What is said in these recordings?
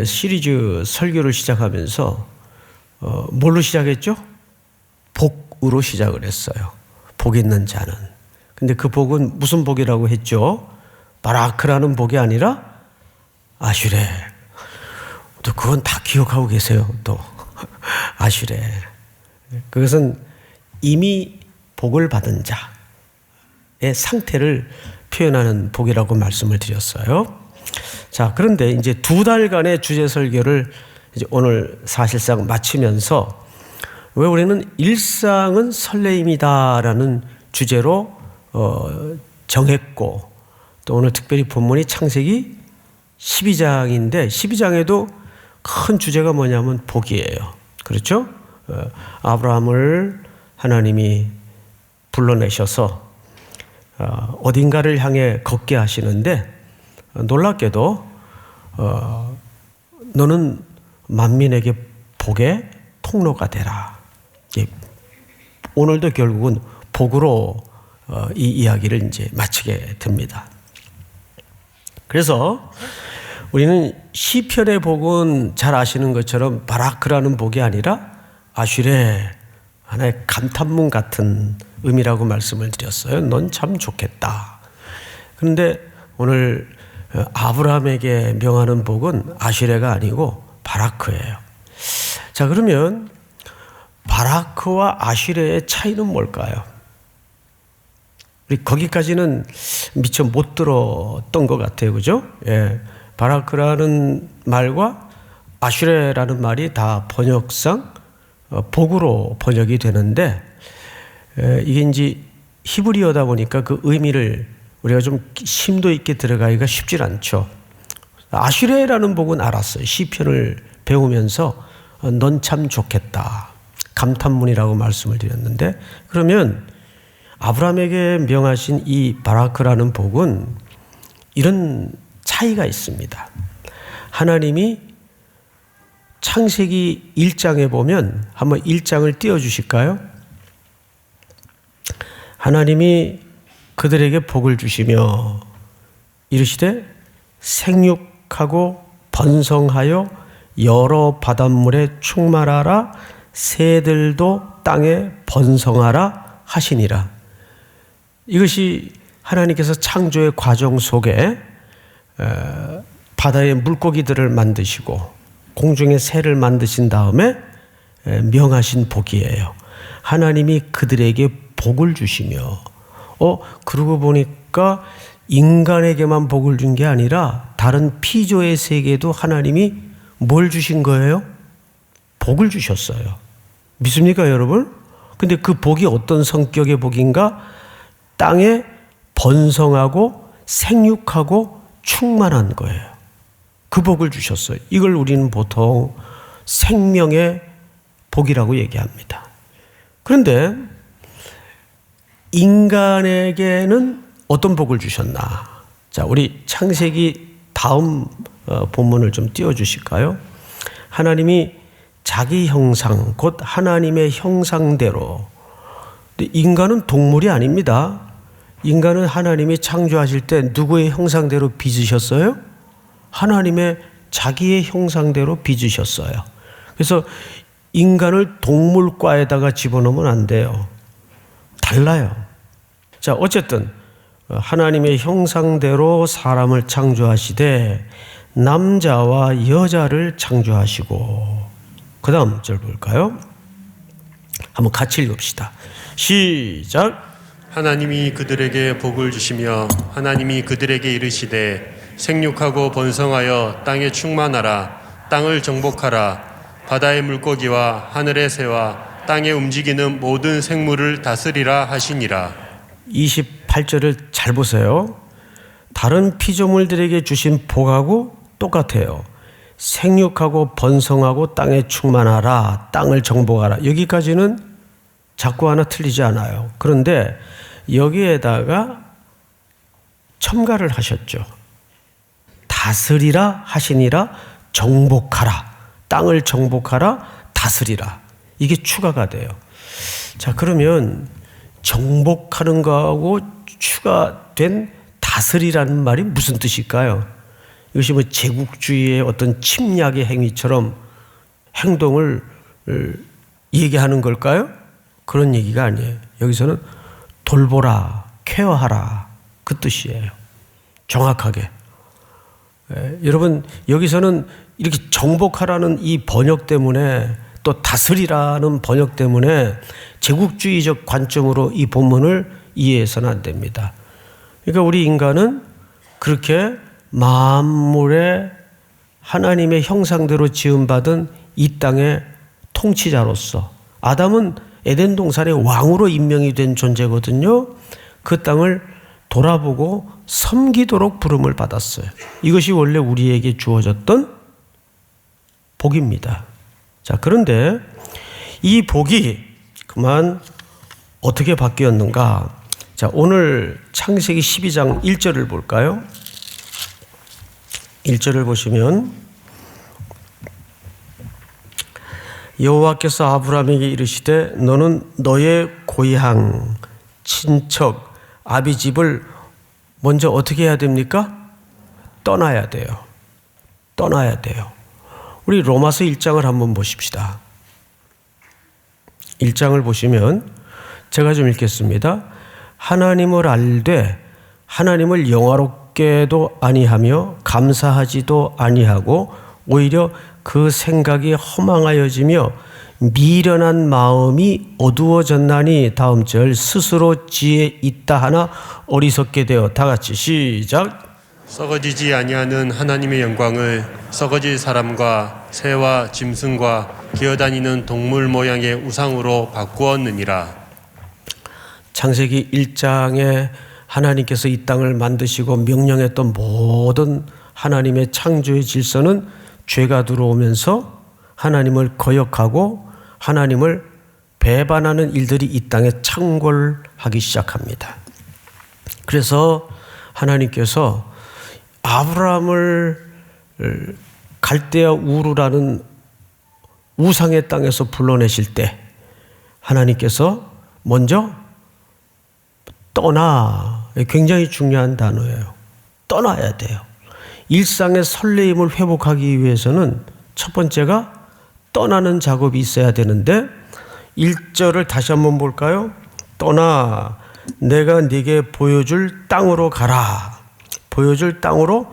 시리즈 설교를 시작하면서 뭘로 시작했죠? 복으로 시작을 했어요. 복 있는 자는. 근데 그 복은 무슨 복이라고 했죠? 바라크라는 복이 아니라 아슈레. 또 그건 다 기억하고 계세요. 또 아슈레. 그것은 이미 복을 받은 자의 상태를 표현하는 복이라고 말씀을 드렸어요. 자, 그런데 이제 2달간의 주제 설교를 이제 오늘 사실상 마치면서 왜 우리는 일상은 설레임이다라는 주제로 정했고, 또 오늘 특별히 본문이 창세기 12장인데 12장에도 큰 주제가 뭐냐면 복이에요. 그렇죠? 아브라함을 하나님이 불러내셔서 어딘가를 향해 걷게 하시는데 놀랍게도 너는 만민에게 복의 통로가 되라. 오늘도 결국은 복으로 이 이야기를 이제 마치게 됩니다. 그래서 우리는 시편의 복은 잘 아시는 것처럼 바라크라는 복이 아니라 아슈레, 하나의 감탄문 같은 의미라고 말씀을 드렸어요. 넌 참 좋겠다. 그런데 오늘 아브라함에게 명하는 복은 아슈레가 아니고 바라크예요. 자, 그러면 바라크와 아슈레의 차이는 뭘까요? 우리 거기까지는 미처 못 들었던 것 같아요. 그죠? 예. 바라크라는 말과 아슈레라는 말이 다 번역상 복으로 번역이 되는데, 이게 이제 히브리어다 보니까 그 의미를 우리가 좀 심도 있게 들어가기가 쉽질 않죠. 아슈레라는 복은 알았어요. 시편을 배우면서 넌 참 좋겠다. 감탄문이라고 말씀을 드렸는데, 그러면 아브라함에게 명하신 이 바라크라는 복은 이런 차이가 있습니다. 하나님이 창세기 1장에 보면 한번 1장을 띄워주실까요? 하나님이 그들에게 복을 주시며 이르시되 생육하고 번성하여 여러 바닷물에 충만하라, 새들도 땅에 번성하라 하시니라. 이것이 하나님께서 창조의 과정 속에 바다의 물고기들을 만드시고 공중의 새를 만드신 다음에 명하신 복이에요. 하나님이 그들에게 복을 주시며, 그러고 보니까 인간에게만 복을 준 게 아니라 다른 피조의 세계에도 하나님이 뭘 주신 거예요? 복을 주셨어요. 믿습니까, 여러분? 근데 그 복이 어떤 성격의 복인가? 땅에 번성하고 생육하고 충만한 거예요. 그 복을 주셨어요. 이걸 우리는 보통 생명의 복이라고 얘기합니다. 그런데 인간에게는 어떤 복을 주셨나? 자, 우리 창세기 다음 본문을 좀 띄워주실까요? 하나님이 자기 형상, 곧 하나님의 형상대로. 인간은 동물이 아닙니다. 인간은 하나님이 창조하실 때 누구의 형상대로 빚으셨어요? 하나님의 자기의 형상대로 빚으셨어요. 그래서 인간을 동물과에다가 집어넣으면 안 돼요. 달라요. 자, 어쨌든 하나님의 형상대로 사람을 창조하시되 남자와 여자를 창조하시고, 그 다음 절 볼까요? 한번 같이 읽읍시다. 시작. 하나님이 그들에게 복을 주시며 하나님이 그들에게 이르시되 생육하고 번성하여 땅에 충만하라, 땅을 정복하라, 바다의 물고기와 하늘의 새와 땅에 움직이는 모든 생물을 다스리라 하시니라. 28절을 잘 보세요. 다른 피조물들에게 주신 복하고 똑같아요. 생육하고 번성하고 땅에 충만하라, 땅을 정복하라. 여기까지는 자꾸 하나 틀리지 않아요. 그런데 여기에다가 첨가를 하셨죠. 다스리라 하시니라, 정복하라, 땅을 정복하라, 다스리라. 이게 추가가 돼요. 자, 그러면 정복하는 거하고 추가된 다스리라는 말이 무슨 뜻일까요? 이것이 뭐 제국주의의 어떤 침략의 행위처럼 행동을 얘기하는 걸까요? 그런 얘기가 아니에요. 여기서는 돌보라, 케어하라 그 뜻이에요. 정확하게. 여러분 여기서는 이렇게 정복하라는 이 번역 때문에 또 다스리라는 번역 때문에 제국주의적 관점으로 이 본문을 이해해서는 안 됩니다. 그러니까 우리 인간은 그렇게 만물의 하나님의 형상대로 지음받은 이 땅의 통치자로서 아담은 에덴 동산의 왕으로 임명이 된 존재거든요. 그 땅을 돌아보고 섬기도록 부름을 받았어요. 이것이 원래 우리에게 주어졌던 복입니다. 자, 그런데 이 복이 그만 어떻게 바뀌었는가? 자, 오늘 창세기 12장 1절을 볼까요? 1절을 보시면 여호와께서 아브라함에게 이르시되 너는 너의 고향, 친척, 아비 집을 먼저 어떻게 해야 됩니까? 떠나야 돼요. 떠나야 돼요. 우리 로마서 1장을 한번 보십시다. 1장을 보시면 제가 좀 읽겠습니다. 하나님을 알되 하나님을 영화롭게도 아니하며 감사하지도 아니하고 오히려 그 생각이 허망하여지며 미련한 마음이 어두워졌나니 다음 절 스스로 지혜 있다 하나 어리석게 되어 다 같이 시작. 썩어지지 아니하는 하나님의 영광을 썩어질 사람과 새와 짐승과 기어다니는 동물 모양의 우상으로 바꾸었느니라. 창세기 1장에 하나님께서 이 땅을 만드시고 명령했던 모든 하나님의 창조의 질서는 죄가 들어오면서 하나님을 거역하고 하나님을 배반하는 일들이 이 땅에 창궐하기 시작합니다. 그래서 하나님께서 아브라함을 갈대아 우르라는 우상의 땅에서 불러내실 때 하나님께서 먼저 떠나, 굉장히 중요한 단어예요. 떠나야 돼요. 일상의 설레임을 회복하기 위해서는 첫 번째가 떠나는 작업이 있어야 되는데 1절을 다시 한번 볼까요? 떠나 내가 네게 보여줄 땅으로 가라. 보여줄 땅으로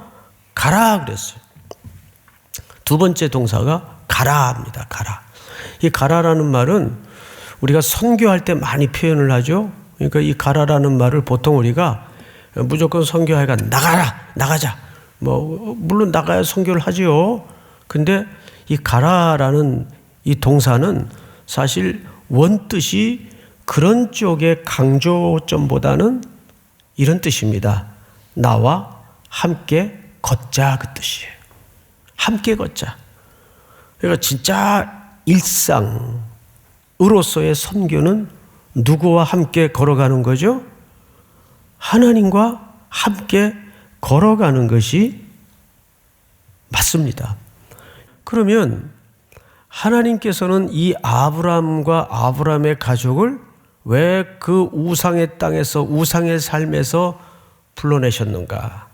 가라 그랬어요. 두 번째 동사가 가라입니다. 가라. 이 가라라는 말은 우리가 선교할 때 많이 표현을 하죠. 그러니까 이 가라라는 말을 보통 우리가 무조건 선교하니까 나가라, 나가자. 물론 나가야 선교를 하지요. 근데 이 가라라는 이 동사는 사실 원뜻이 그런 쪽의 강조점보다는 이런 뜻입니다. 나와 함께 걷자 그 뜻이에요. 함께 걷자. 그러니까 진짜 일상으로서의 선교는 누구와 함께 걸어가는 거죠? 하나님과 함께 걸어가는 것이 맞습니다. 그러면 하나님께서는 이 아브라함과 아브라함의 가족을 왜 그 우상의 땅에서 우상의 삶에서 불러내셨는가?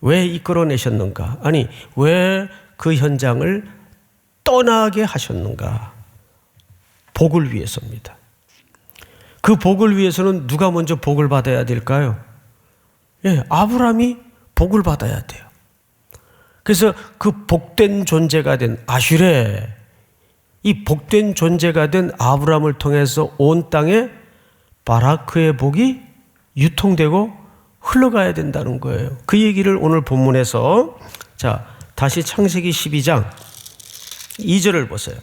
왜 이끌어내셨는가? 아니 왜 그 현장을 떠나게 하셨는가? 복을 위해서입니다. 그 복을 위해서는 누가 먼저 복을 받아야 될까요? 예, 아브라함이 복을 받아야 돼요. 그래서 그 복된 존재가 된 아슈레, 이 복된 존재가 된 아브라함을 통해서 온 땅에 바라크의 복이 유통되고 흘러가야 된다는 거예요. 그 얘기를 오늘 본문에서 자 다시 창세기 12장 2절을 보세요.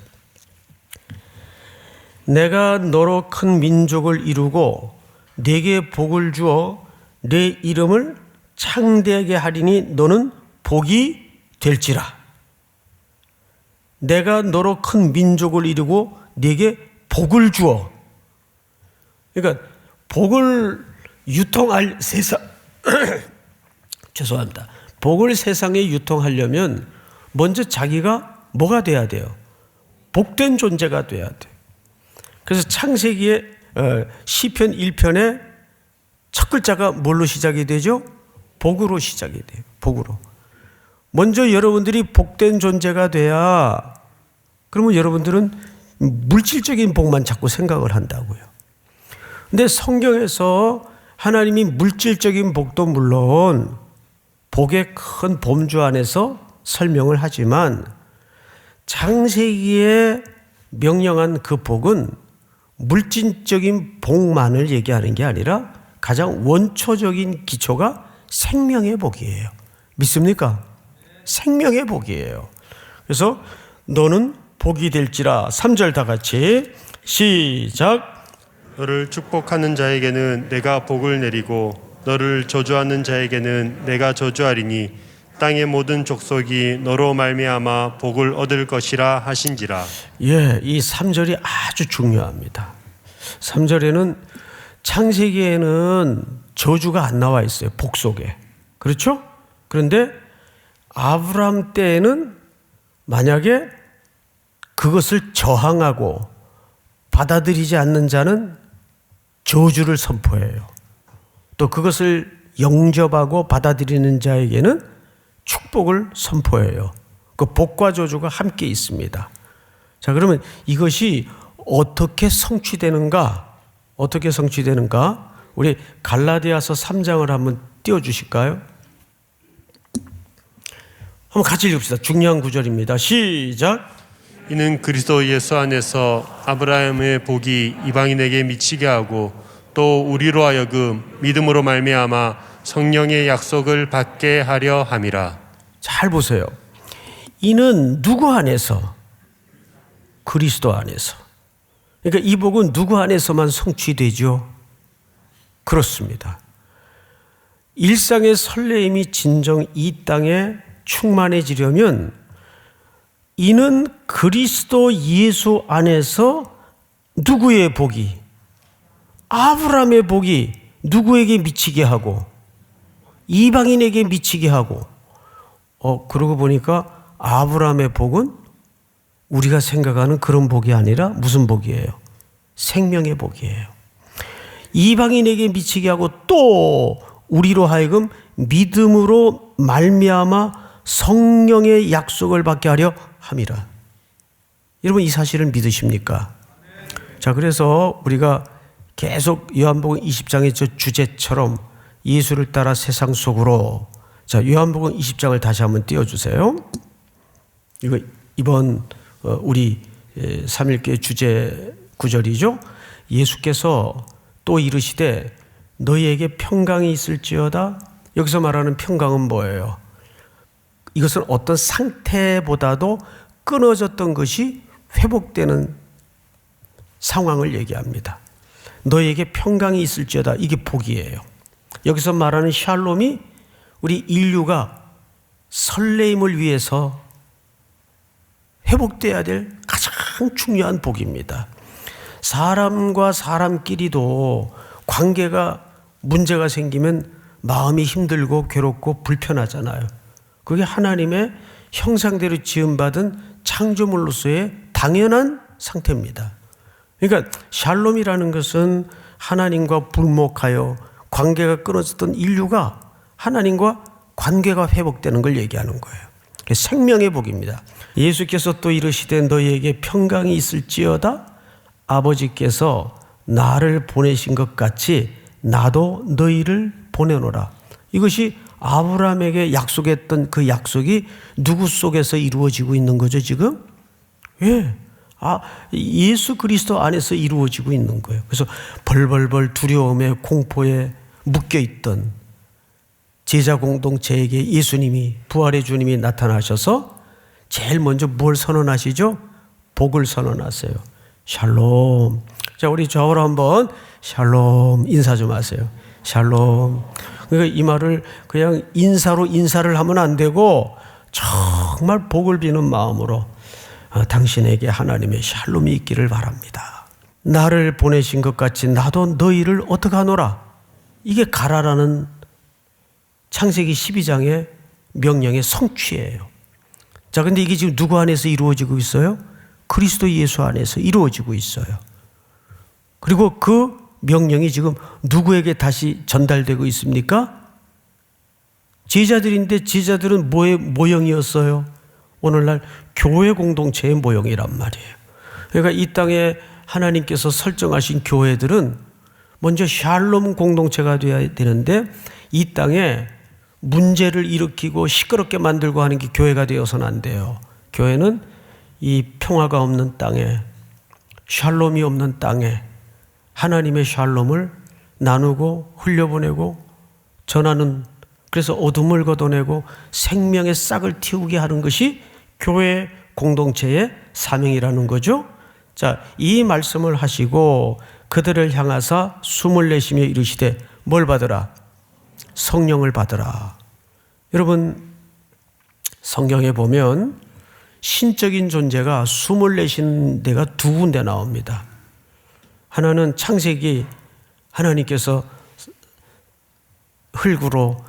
내가 너로 큰 민족을 이루고 네게 복을 주어 내 이름을 창대하게 하리니 너는 복이 될지라. 내가 너로 큰 민족을 이루고 네게 복을 주어. 그러니까 복을 유통할 세상 죄송합니다. 복을 세상에 유통하려면 먼저 자기가 뭐가 돼야 돼요? 복된 존재가 돼야 돼요. 그래서 창세기의 시편 1편의 첫 글자가 뭘로 시작이 되죠? 복으로 시작이 돼요. 복으로. 먼저 여러분들이 복된 존재가 돼야, 그러면 여러분들은 물질적인 복만 자꾸 생각을 한다고요. 근데 성경에서 하나님이 물질적인 복도 물론 복의 큰 범주 안에서 설명을 하지만 창세기에 명령한 그 복은 물질적인 복만을 얘기하는 게 아니라 가장 원초적인 기초가 생명의 복이에요. 믿습니까? 생명의 복이에요. 그래서 너는 복이 될지라. 3절 다 같이 시작. 너를 축복하는 자에게는 내가 복을 내리고 너를 저주하는 자에게는 내가 저주하리니 땅의 모든 족속이 너로 말미암아 복을 얻을 것이라 하신지라. 예, 이 3절이 아주 중요합니다. 3절에는 창세기에는 저주가 안 나와 있어요. 복 속에. 그렇죠? 그런데 아브라함 때에는 만약에 그것을 저항하고 받아들이지 않는 자는 저주를 선포해요. 또 그것을 영접하고 받아들이는 자에게는 축복을 선포해요. 그 복과 저주가 함께 있습니다. 자, 그러면 이것이 어떻게 성취되는가? 어떻게 성취되는가? 우리 갈라디아서 3장을 한번 띄워주실까요? 한번 같이 읽읍시다. 중요한 구절입니다. 시작. 이는 그리스도 예수 안에서 아브라함의 복이 이방인에게 미치게 하고 또 우리로 하여금 믿음으로 말미암아 성령의 약속을 받게 하려 함이라. 잘 보세요. 이는 누구 안에서? 그리스도 안에서. 그러니까 이 복은 누구 안에서만 성취되죠? 그렇습니다. 일상의 설레임이 진정 이 땅에 충만해지려면 이는 그리스도 예수 안에서 누구의 복이? 아브라함의 복이 누구에게 미치게 하고 이방인에게 미치게 하고 그러고 보니까 아브라함의 복은 우리가 생각하는 그런 복이 아니라 무슨 복이에요? 생명의 복이에요. 이방인에게 미치게 하고 또 우리로 하여금 믿음으로 말미암아 성령의 약속을 받게 하려 함이라. 여러분 이 사실을 믿으십니까? 자, 그래서 우리가 계속 요한복음 20장의 저 주제처럼 예수를 따라 세상 속으로. 자, 요한복음 20장을 다시 한번 띄워주세요. 이거 이번 우리 3.1개 주제 구절이죠. 예수께서 또 이르시되 너희에게 평강이 있을지어다. 여기서 말하는 평강은 뭐예요? 이것은 어떤 상태보다도 끊어졌던 것이 회복되는 상황을 얘기합니다. 너희에게 평강이 있을지어다. 이게 복이에요. 여기서 말하는 샬롬이 우리 인류가 설레임을 위해서 회복돼야 될 가장 중요한 복입니다. 사람과 사람끼리도 관계가 문제가 생기면 마음이 힘들고 괴롭고 불편하잖아요. 그게 하나님의 형상대로 지음받은 창조물로서의 당연한 상태입니다. 그러니까 샬롬이라는 것은 하나님과 불목하여 관계가 끊어졌던 인류가 하나님과 관계가 회복되는 걸 얘기하는 거예요. 생명의 복입니다. 예수께서 또 이르시되 너희에게 평강이 있을지어다. 아버지께서 나를 보내신 것 같이 나도 너희를 보내노라. 이것이 아브라함에게 약속했던 그 약속이 누구 속에서 이루어지고 있는 거죠 지금? 예, 예수 그리스도 안에서 이루어지고 있는 거예요. 그래서 벌벌벌 두려움에 공포에 묶여있던 제자 공동체에게 예수님이, 부활의 주님이 나타나셔서 제일 먼저 뭘 선언하시죠? 복을 선언하세요. 샬롬. 자, 우리 좌우로 한번 샬롬 인사 좀 하세요. 샬롬. 그러니까 이 말을 그냥 인사로 인사를 하면 안 되고 정말 복을 비는 마음으로 당신에게 하나님의 샬롬이 있기를 바랍니다. 나를 보내신 것 같이 나도 너희를 어떻게 하노라. 이게 가라라는 창세기 12장의 명령의 성취예요. 자, 근데 이게 지금 누구 안에서 이루어지고 있어요? 그리스도 예수 안에서 이루어지고 있어요. 그리고 그 명령이 지금 누구에게 다시 전달되고 있습니까? 제자들인데 제자들은 뭐의 모형이었어요? 오늘날 교회 공동체의 모형이란 말이에요. 그러니까 이 땅에 하나님께서 설정하신 교회들은 먼저 샬롬 공동체가 되어야 되는데 이 땅에 문제를 일으키고 시끄럽게 만들고 하는 게 교회가 되어서는 안 돼요. 교회는 이 평화가 없는 땅에, 샬롬이 없는 땅에 하나님의 샬롬을 나누고 흘려보내고 전하는, 그래서 어둠을 걷어내고 생명의 싹을 틔우게 하는 것이 교회 공동체의 사명이라는 거죠. 자, 이 말씀을 하시고 그들을 향하사 숨을 내쉬며 이르시되 뭘 받으라? 성령을 받으라. 여러분, 성경에 보면 신적인 존재가 숨을 내쉬는 데가 두 군데 나옵니다. 하나는 창세기, 하나님께서 흙으로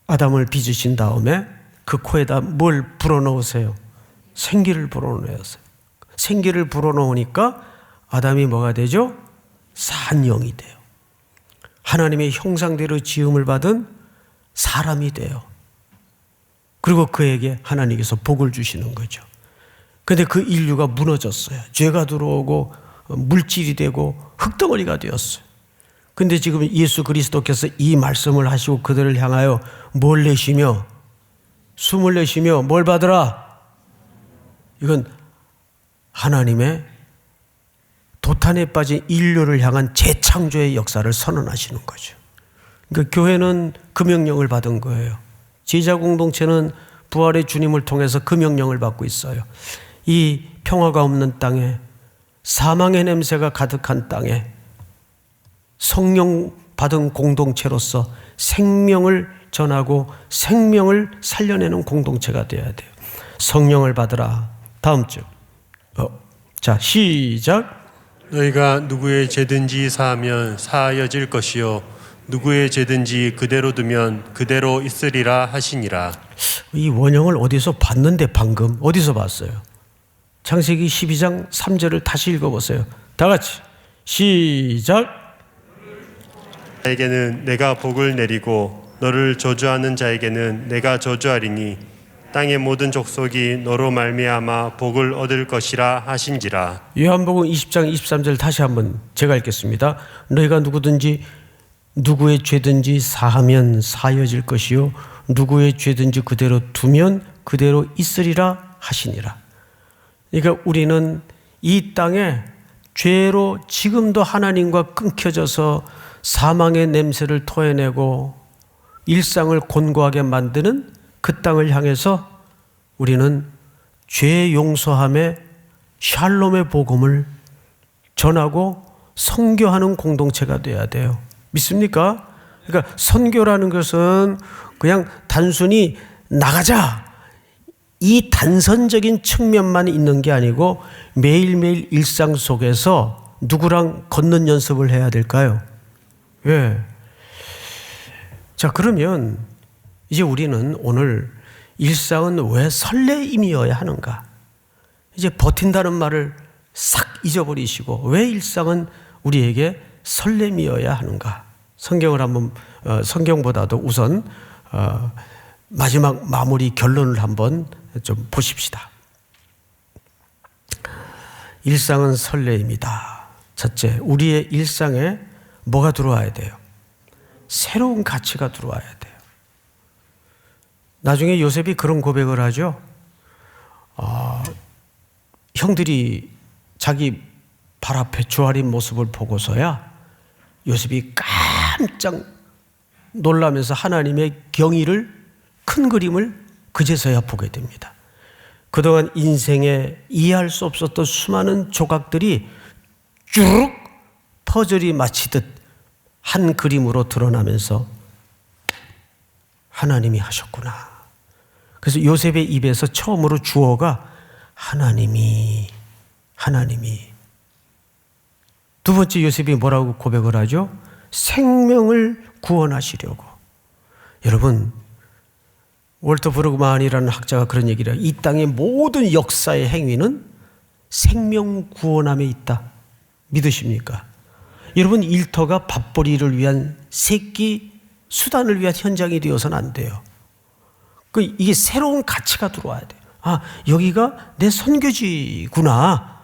아담을 빚으신 다음에 그 코에다 뭘 불어넣으세요? 생기를 불어넣으세요. 생기를 불어넣으니까 아담이 뭐가 되죠? 산영이 돼요. 하나님의 형상대로 지음을 받은 사람이 돼요. 그리고 그에게 하나님께서 복을 주시는 거죠. 그런데 그 인류가 무너졌어요. 죄가 들어오고 물질이 되고 흙덩어리가 되었어요. 그런데 지금 예수 그리스도께서 이 말씀을 하시고 그들을 향하여 뭘 내쉬며 숨을 내쉬며 뭘 받으라? 이건 하나님의 도탄에 빠진 인류를 향한 재창조의 역사를 선언하시는 거죠. 그러니까 교회는 그 명령을 받은 거예요. 제자 공동체는 부활의 주님을 통해서 그 명령을 받고 있어요. 이 평화가 없는 땅에, 사망의 냄새가 가득한 땅에 성령 받은 공동체로서 생명을 전하고 생명을 살려내는 공동체가 되어야 돼요. 성령을 받으라. 다음 주. 자, 시작. 너희가 누구의 죄든지 사하면 사하여질 것이요 누구의 죄든지 그대로 두면 그대로 있으리라 하시니라. 이 원형을 어디서 봤는데 방금 어디서 봤어요? 창세기 12장 3절을 다시 읽어보세요. 다 같이 시작. 자에게는 내가 복을 내리고 너를 저주하는 자에게는 내가 저주하리니 땅의 모든 족속이 너로 말미암아 복을 얻을 것이라 하신지라. 요한복음 20장 23절 다시 한번 제가 읽겠습니다. 너희가 누구든지 누구의 죄든지 사하면 사여질 것이요 누구의 죄든지 그대로 두면 그대로 있으리라 하시니라. 그러니까 우리는 이 땅에 죄로 지금도 하나님과 끊겨져서 사망의 냄새를 토해내고 일상을 곤고하게 만드는 그 땅을 향해서 우리는 죄 용서함의 샬롬의 복음을 전하고 선교하는 공동체가 되어야 돼요. 믿습니까? 그러니까 선교라는 것은 그냥 단순히 나가자 이 단선적인 측면만 있는 게 아니고 매일매일 일상 속에서 누구랑 걷는 연습을 해야 될까요? 왜? 자, 그러면 이제 우리는 오늘 일상은 왜 설레임이어야 하는가? 이제 버틴다는 말을 싹 잊어버리시고 왜 일상은 우리에게 설렘이어야 하는가? 성경을 한번 성경보다도 우선 마지막 마무리 결론을 한번 좀 보십시다. 일상은 설레임이다. 첫째, 우리의 일상에 뭐가 들어와야 돼요? 새로운 가치가 들어와야 돼요. 나중에 요셉이 그런 고백을 하죠. 형들이 자기 발 앞에 조아린 모습을 보고서야 요셉이 깜짝 놀라면서 하나님의 경의를, 큰 그림을 그제서야 보게 됩니다. 그동안 인생에 이해할 수 없었던 수많은 조각들이 쭉 퍼즐이 맞히듯 한 그림으로 드러나면서 하나님이 하셨구나. 그래서 요셉의 입에서 처음으로 주어가 하나님이. 두 번째 요셉이 뭐라고 고백을 하죠? 생명을 구원하시려고. 여러분, 월터 브루그만이라는 학자가 그런 얘기를 해요. 이 땅의 모든 역사의 행위는 생명 구원함에 있다. 믿으십니까? 여러분, 일터가 밥벌이를 위한 새끼 수단을 위한 현장이 되어서는 안 돼요. 이게 새로운 가치가 들어와야 돼요. 아, 여기가 내 선교지구나.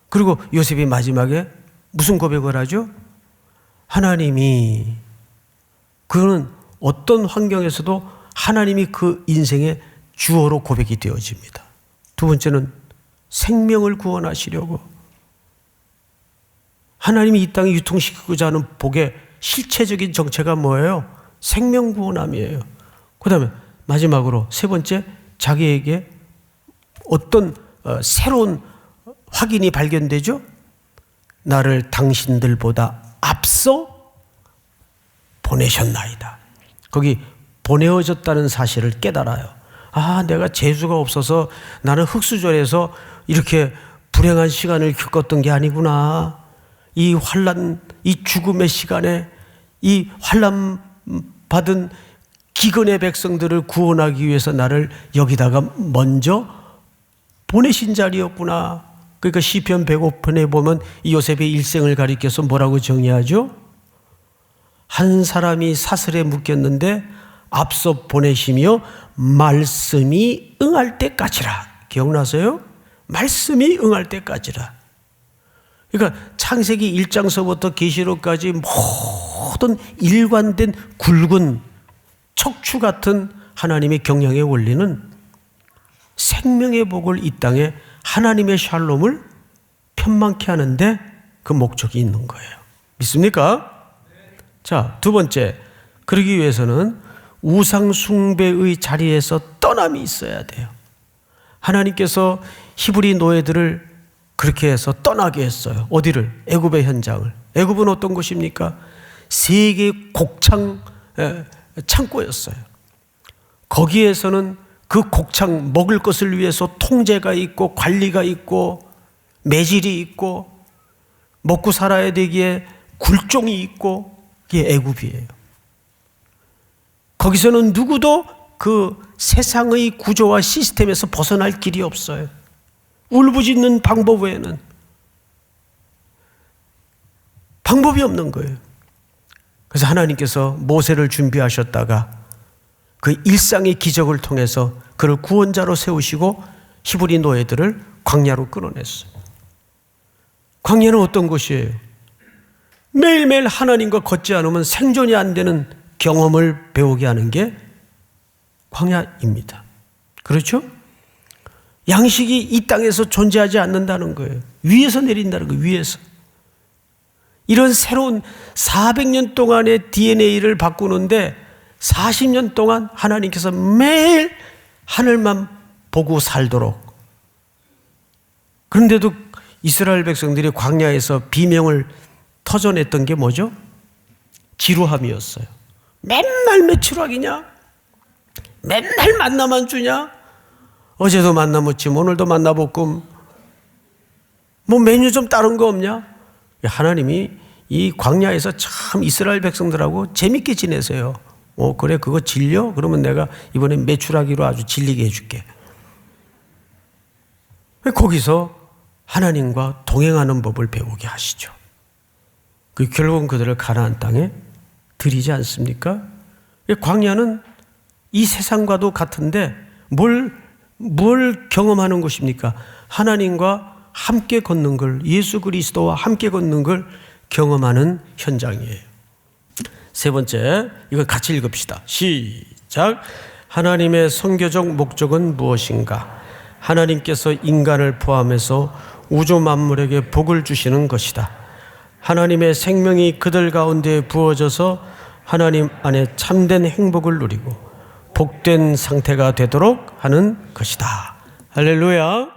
그리고 요셉이 마지막에 무슨 고백을 하죠? 하나님이, 그는 어떤 환경에서도 하나님이 그 인생의 주어로 고백이 되어집니다. 두 번째는 생명을 구원하시려고 하나님이 이 땅에 유통시키고자 하는 복의 실체적인 정체가 뭐예요? 생명 구원함이에요. 그 다음에 마지막으로 세 번째, 자기에게 어떤 새로운 확인이 발견되죠? 나를 당신들보다 앞서 보내셨나이다. 거기 보내어졌다는 사실을 깨달아요. 아, 내가 재주가 없어서 나는 흙수저에서 이렇게 불행한 시간을 겪었던 게 아니구나. 이 환난, 이 죽음의 시간에 이 환난 받은 기근의 백성들을 구원하기 위해서 나를 여기다가 먼저 보내신 자리였구나. 그러니까 시편 105편에 보면 이 요셉의 일생을 가리켜서 뭐라고 정의하죠? 한 사람이 사슬에 묶였는데 앞서 보내시며 말씀이 응할 때까지라. 기억나세요? 말씀이 응할 때까지라. 그러니까 창세기 1장서부터 계시록까지 모든 일관된 굵은 척추 같은 하나님의 경영의 원리는 생명의 복을 이 땅에 하나님의 샬롬을 편만케 하는데 그 목적이 있는 거예요. 믿습니까? 자, 두 번째, 그러기 위해서는 우상 숭배의 자리에서 떠남이 있어야 돼요. 하나님께서 히브리 노예들을 그렇게 해서 떠나게 했어요. 어디를? 애굽의 현장을. 애굽은 어떤 곳입니까? 세계 곡창 창고였어요. 거기에서는 그 곡창 먹을 것을 위해서 통제가 있고 관리가 있고 매질이 있고 먹고 살아야 되기에 굴종이 있고, 그게 애굽이에요. 거기서는 누구도 그 세상의 구조와 시스템에서 벗어날 길이 없어요. 울부짖는 방법 외에는 방법이 없는 거예요. 그래서 하나님께서 모세를 준비하셨다가 그 일상의 기적을 통해서 그를 구원자로 세우시고 히브리 노예들을 광야로 끌어냈어요. 광야는 어떤 곳이에요? 매일매일 하나님과 걷지 않으면 생존이 안 되는 경험을 배우게 하는 게 광야입니다. 그렇죠? 양식이 이 땅에서 존재하지 않는다는 거예요. 위에서 내린다는 거예요. 위에서. 이런 새로운 400년 동안의 DNA를 바꾸는데 40년 동안 하나님께서 매일 하늘만 보고 살도록. 그런데도 이스라엘 백성들이 광야에서 비명을 터져냈던 게 뭐죠? 지루함이었어요. 맨날 매출하기냐? 맨날 만나만 주냐? 어제도 만나 먹지, 오늘도 만나 볶음. 뭐 메뉴 좀 다른 거 없냐? 하나님이 이 광야에서 참 이스라엘 백성들하고 재밌게 지내세요. 그래, 그거 질려? 그러면 내가 이번에 매출하기로 아주 질리게 해줄게. 거기서 하나님과 동행하는 법을 배우게 하시죠. 결국은 그들을 가나안 땅에 들이지 않습니까? 광야는 이 세상과도 같은데 뭘 경험하는 곳입니까? 하나님과 함께 걷는 걸, 예수 그리스도와 함께 걷는 걸 경험하는 현장이에요. 세 번째, 이거 같이 읽읍시다. 시작. 하나님의 선교적 목적은 무엇인가? 하나님께서 인간을 포함해서 우주 만물에게 복을 주시는 것이다. 하나님의 생명이 그들 가운데 부어져서 하나님 안에 참된 행복을 누리고 복된 상태가 되도록 하는 것이다. 할렐루야.